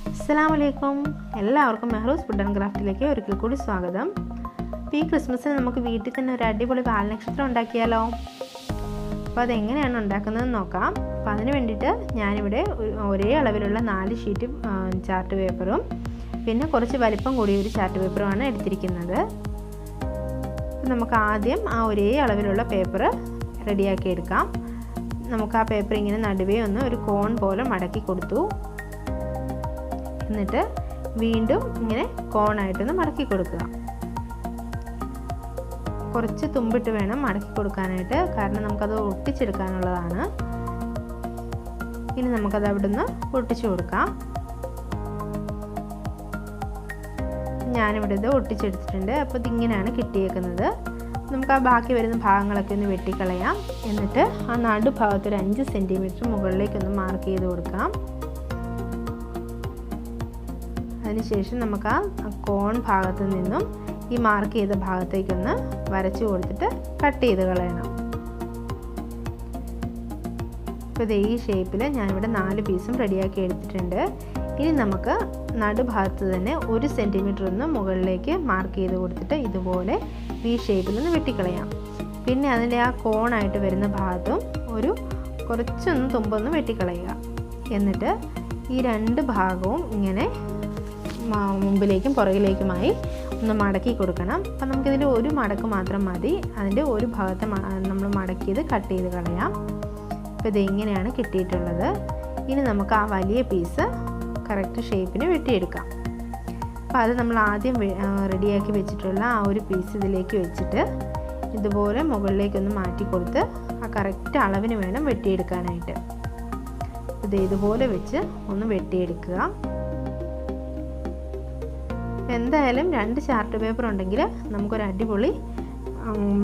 അസ്സലാമലൈക്കും, എല്ലാവർക്കും മെഹ്റൂസ് food and ക്രാഫ്റ്റിലേക്ക് ഒരിക്കൽ കൂടി സ്വാഗതം. ഈ ക്രിസ്മസിന് നമുക്ക് വീട്ടിൽ തന്നെ ഒരു അടിപൊളി വാൽനക്ഷത്രം ഉണ്ടാക്കിയാലോ? അപ്പോൾ അതെങ്ങനെയാണ് ഉണ്ടാക്കുന്നതെന്ന് നോക്കാം. അപ്പോൾ അതിന് വേണ്ടിയിട്ട് ഞാനിവിടെ ഒരേ അളവിലുള്ള 4 ഷീറ്റ് ചാർട്ട് പേപ്പറും പിന്നെ കുറച്ച് വലിപ്പം കൂടിയ ഒരു ചാർട്ട് പേപ്പറുമാണ് എടുത്തിരിക്കുന്നത്. നമുക്ക് ആദ്യം ആ ഒരേ അളവിലുള്ള പേപ്പർ റെഡിയാക്കി എടുക്കാം. നമുക്ക് ആ പേപ്പർ ഇങ്ങനെ നടുവേ ഒന്ന് ഒരു കോൺ പോലെ മടക്കി കൊടുത്തു. എന്നിട്ട് വീണ്ടും ഇങ്ങനെ കോണായിട്ടൊന്ന് മടക്കി കൊടുക്കുക. കുറച്ച് തുമ്പിട്ട് വേണം മടക്കി കൊടുക്കാനായിട്ട്, കാരണം നമുക്കത് ഒട്ടിച്ചെടുക്കാനുള്ളതാണ്. ഇനി നമുക്കത് അവിടെ നിന്ന് ഒട്ടിച്ചു കൊടുക്കാം. ഞാനിവിടെ ഇത് ഒട്ടിച്ചെടുത്തിട്ടുണ്ട്. അപ്പോൾ ഇതിങ്ങനെയാണ് കിട്ടിയേക്കുന്നത്. നമുക്ക് ആ ബാക്കി വരുന്ന ഭാഗങ്ങളൊക്കെ ഒന്ന് വെട്ടിക്കളയാം. എന്നിട്ട് ആ നടുഭാഗത്ത് ഒരു 5 സെൻറ്റിമീറ്റർ മുകളിലേക്കൊന്ന് മാർക്ക് ചെയ്ത് കൊടുക്കാം. അതിനുശേഷം നമുക്ക് ആ കോൺ ഭാഗത്തു നിന്നും ഈ മാർക്ക് ചെയ്ത ഭാഗത്തേക്കൊന്ന് വരച്ചു കൊടുത്തിട്ട് കട്ട് ചെയ്ത് കളയണം. ഇപ്പോൾ ഇത് ഈ ഷേപ്പിൽ ഞാനിവിടെ 4 പീസും റെഡിയാക്കി എടുത്തിട്ടുണ്ട്. ഇനി നമുക്ക് നടുഭാഗത്ത് തന്നെ 1 സെൻറ്റിമീറ്റർ ഒന്ന് മുകളിലേക്ക് മാർക്ക് ചെയ്ത് കൊടുത്തിട്ട് ഇതുപോലെ ഈ ഷേപ്പിൽ നിന്ന് വെട്ടിക്കളയാം. പിന്നെ അതിൻ്റെ ആ കോണായിട്ട് വരുന്ന ഭാഗത്തും കുറച്ചൊന്ന് തുമ്പൊന്ന് വെട്ടിക്കളയുക. എന്നിട്ട് ഈ 2 ഭാഗവും ഇങ്ങനെ മുമ്പിലേക്കും പുറകിലേക്കുമായി ഒന്ന് മടക്കി കൊടുക്കണം. അപ്പം നമുക്കിതിൽ ഒരു മടക്ക് മാത്രം മതി. അതിൻ്റെ ഒരു ഭാഗത്തെ നമ്മൾ മടക്കിയത് കട്ട് ചെയ്ത് കളയാം. അപ്പോൾ ഇതെങ്ങനെയാണ് കിട്ടിയിട്ടുള്ളത്. ഇനി നമുക്ക് ആ വലിയ പീസ് കറക്റ്റ് ഷേപ്പിന് വെട്ടിയെടുക്കാം. അപ്പോൾ അത് നമ്മൾ ആദ്യം റെഡിയാക്കി വെച്ചിട്ടുള്ള ആ ഒരു പീസ് ഇതിലേക്ക് വെച്ചിട്ട് ഇതുപോലെ മുകളിലേക്കൊന്ന് മാറ്റി കൊടുത്ത് ആ കറക്റ്റ് അളവിന് വേണം വെട്ടിയെടുക്കാനായിട്ട്. ഇതുപോലെ വെച്ച് ഒന്ന് വെട്ടിയെടുക്കുക. എന്തായാലും 2 ചാർട്ട് പേപ്പർ ഉണ്ടെങ്കിൽ നമുക്കൊരു അടിപൊളി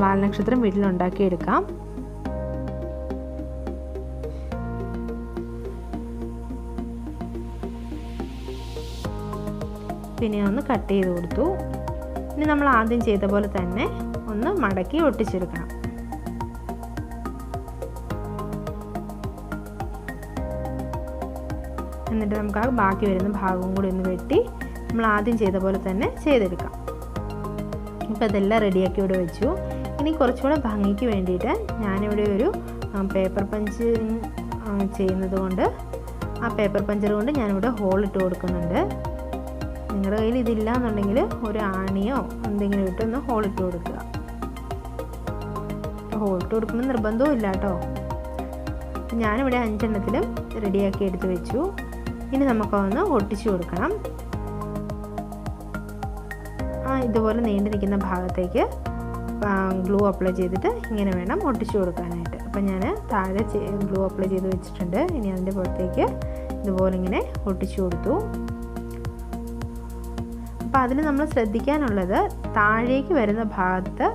വാൽനക്ഷത്രം വീട്ടിലുണ്ടാക്കിയെടുക്കാം. പിന്നെ ഒന്ന് കട്ട് ചെയ്ത് കൊടുത്തു. ഇനി നമ്മൾ ആദ്യം ചെയ്ത പോലെ തന്നെ ഒന്ന് മടക്കി ഒട്ടിച്ചെടുക്കണം. എന്നിട്ട് നമുക്ക് ആ ബാക്കി വരുന്ന ഭാഗവും കൂടി ഒന്ന് വെട്ടി നമ്മൾ ആദ്യം ചെയ്ത പോലെ തന്നെ ചെയ്തെടുക്കാം. ഇപ്പോൾ ഇതെല്ലാം റെഡിയാക്കി ഇവിടെ വെച്ചു. ഇനി കുറച്ചുകൂടെ ഭംഗിക്ക് വേണ്ടിയിട്ട് ഞാനിവിടെ ഒരു പേപ്പർ പഞ്ച് ചെയ്യുന്നത് കൊണ്ട് ആ പേപ്പർ പഞ്ചർ കൊണ്ട് ഞാനിവിടെ ഹോൾ ഇട്ട് കൊടുക്കുന്നുണ്ട്. നിങ്ങളുടെ കയ്യിൽ ഇതില്ല എന്നുണ്ടെങ്കിൽ ഒരു ആണിയോ എന്തെങ്കിലും ഇട്ടൊന്ന് ഹോൾ ഇട്ട് കൊടുക്കുക. ഹോൾ ഇട്ട് കൊടുക്കുമ്പോൾ നിർബന്ധവും ഇല്ല കേട്ടോ. ഞാനിവിടെ 5 എണ്ണത്തിലും റെഡിയാക്കി എടുത്ത് വെച്ചു. ഇനി നമുക്കൊന്ന് ഒട്ടിച്ചു കൊടുക്കണം. ഇതുപോലെ നീണ്ടിരിക്കുന്ന ഭാഗത്തേക്ക് ഗ്ലൂ അപ്ലൈ ചെയ്തിട്ട് ഇങ്ങനെ വേണം ഒട്ടിച്ചു കൊടുക്കാനായിട്ട്. അപ്പം ഞാൻ താഴെ ഗ്ലൂ അപ്ലൈ ചെയ്ത് വെച്ചിട്ടുണ്ട്. ഇനി അതിൻ്റെ പുറത്തേക്ക് ഇതുപോലെ ഇങ്ങനെ ഒട്ടിച്ചു കൊടുത്തു. അപ്പോൾ അതിന് നമ്മൾ ശ്രദ്ധിക്കാനുള്ളത് താഴേക്ക് വരുന്ന ഭാഗത്ത്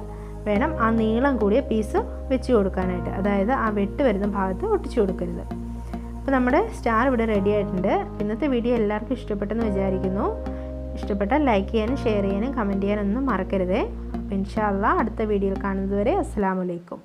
വേണം ആ നീളം കൂടിയ പീസ് വെച്ച് കൊടുക്കാനായിട്ട്. അതായത് ആ വെട്ട് വരുന്ന ഭാഗത്ത് ഒട്ടിച്ചു കൊടുക്കരുത്. അപ്പോൾ നമ്മുടെ സ്റ്റാർ ഇവിടെ റെഡി ആയിട്ടുണ്ട്. ഇന്നത്തെ വീഡിയോ എല്ലാവർക്കും ഇഷ്ടപ്പെട്ടെന്ന് വിചാരിക്കുന്നു. ഇഷ്ടപ്പെട്ടാൽ ലൈക്ക് ചെയ്യാനും ഷെയർ ചെയ്യാനും കമൻറ്റ് ചെയ്യാനൊന്നും മറക്കരുതേ. അപ്പോൾ ഇൻഷാ അല്ലാഹ് അടുത്ത വീഡിയോയിൽ കാണുന്നത് വരെ അസ്സലാമു അലൈക്കും.